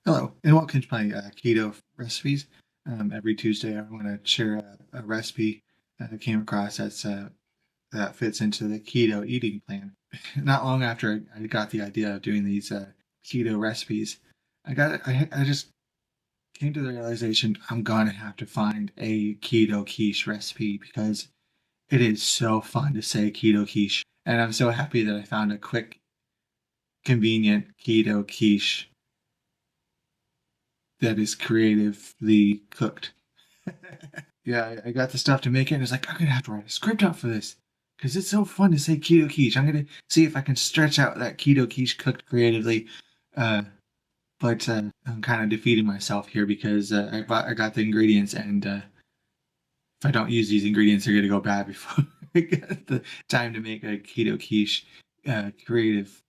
Hello, and welcome to my keto recipes. Every Tuesday, I want to share a recipe that I came across that fits into the keto eating plan. Not long after I got the idea of doing these keto recipes, I just came to the realization I'm gonna have to find a keto quiche recipe because it is so fun to say keto quiche, and I'm so happy that I found a quick, convenient keto quiche that is creatively cooked. Yeah, I got the stuff to make it, and it's like I'm gonna have to write a script out for this because it's so fun to say keto quiche. I'm gonna see if I can stretch out that keto quiche cooked creatively, uh, but I'm kind of defeating myself here because I got the ingredients, and if I don't use these ingredients, they're gonna go bad before I get the time to make a keto quiche creative.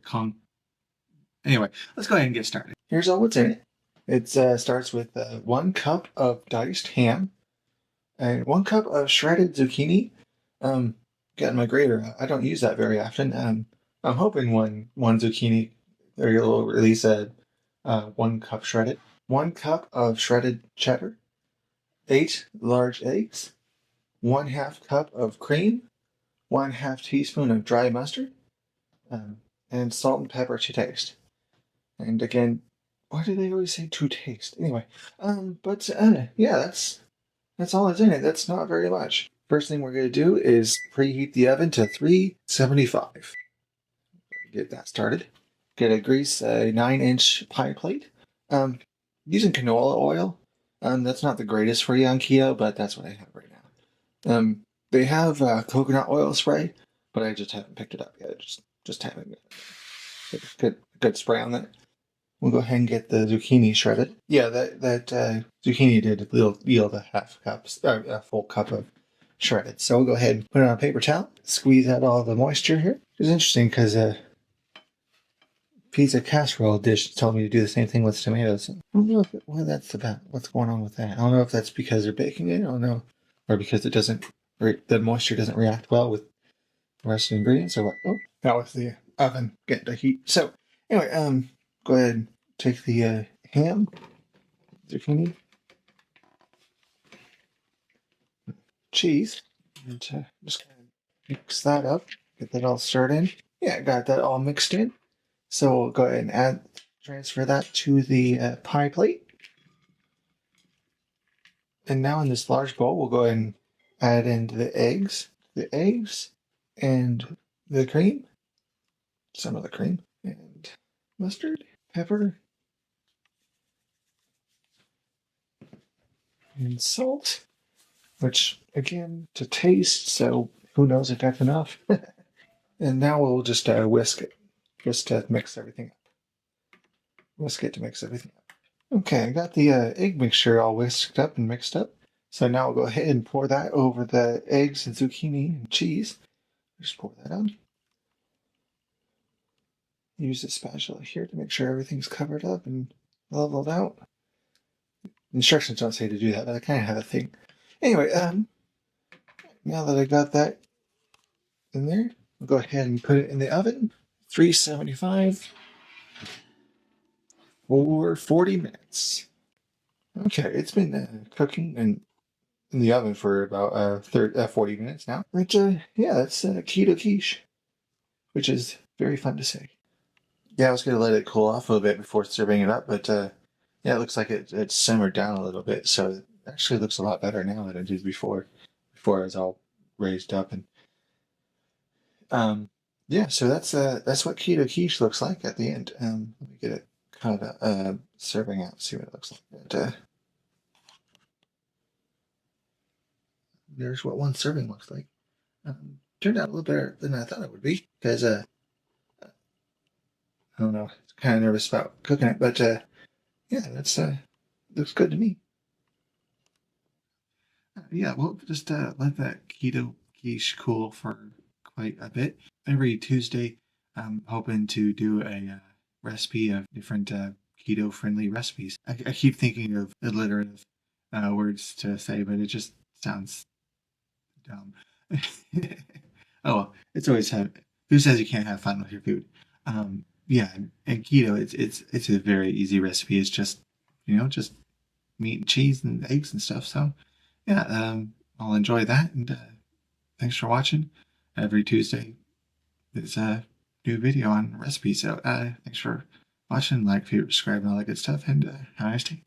Con- anyway, let's go ahead and get started. Here's all what's in it. It starts with 1 cup of diced ham and 1 cup of shredded zucchini. Um, Got my grater. I don't use that very often. I'm hoping one zucchini or will release a 1 cup shredded. 1 cup of shredded cheddar. 8 large eggs. 1/2 cup of cream. 1/2 teaspoon of dry mustard. Um, and salt and pepper to taste. And again, why do they always say to taste? Anyway, but yeah, that's all that's in it. That's not very much. First thing we're going to do is preheat the oven to 375. Get that started. Get a grease a 9-inch pie plate. Um, Using canola oil. That's not the greatest for you on keto, but that's what I have right now. They have coconut oil spray, but I just haven't picked it up yet. Just haven't good spray on that. We'll go ahead and get the zucchini shredded. Yeah, that zucchini did yield a a full cup of shredded. So we'll go ahead and put it on a paper towel, squeeze out all the moisture here. It's interesting because pizza casserole dish told me to do the same thing with tomatoes. I don't know what that's about. What's going on with that? I don't know if that's because they're baking it. I don't know, or because it doesn't, the moisture doesn't react well with the rest of the ingredients, or what? Oh, that was the oven getting to heat. So anyway, go ahead and take the ham, zucchini, cheese, and just kind of mix that up. Get that all stirred in. Yeah, got that all mixed in. So we'll go ahead and transfer that to the pie plate. And now in this large bowl, we'll go ahead and add in the eggs, and the cream, some of the cream, and mustard, pepper, and salt, which again to taste. So who knows if that's enough? And now we'll just whisk it, just to mix everything up. Whisk it to mix everything up. Okay, I got the egg mixture all whisked up and mixed up. So now we'll go ahead and pour that over the eggs and zucchini and cheese. Just pour that on. Use the spatula here to make sure everything's covered up and leveled out. Instructions don't say to do that, but I kind of have a thing. Anyway, now that I got that in there, we'll go ahead and put it in the oven. 375 for 40 minutes. Okay, it's been cooking in the oven for about 40 minutes now. But yeah, that's keto quiche, which is very fun to say. Yeah, I was going to let it cool off a little bit before serving it up, but yeah, it looks like it simmered down a little bit, so it actually looks a lot better now than it did before. Before it was all raised up, and yeah, so that's what keto quiche looks like at the end. Let me get it kind of serving out, see what it looks like. But, there's what one serving looks like. Turned out a little better than I thought it would be because I don't know, kind of nervous about cooking it, but yeah, that's looks good to me. Yeah, we'll just let that keto quiche cool for quite a bit. Every Tuesday, I'm hoping to do a recipe of different keto-friendly recipes. I keep thinking of alliterative words to say, but it just sounds dumb. Oh well, it's always have. Who says you can't have fun with your food? yeah, and keto, it's a very easy recipe. It's just, just meat and cheese and eggs and stuff. So yeah, I'll enjoy that. And thanks for watching. Every Tuesday there's a new video on recipes. So thanks for watching, like, favorite, subscribe, and all that good stuff. And have a nice day.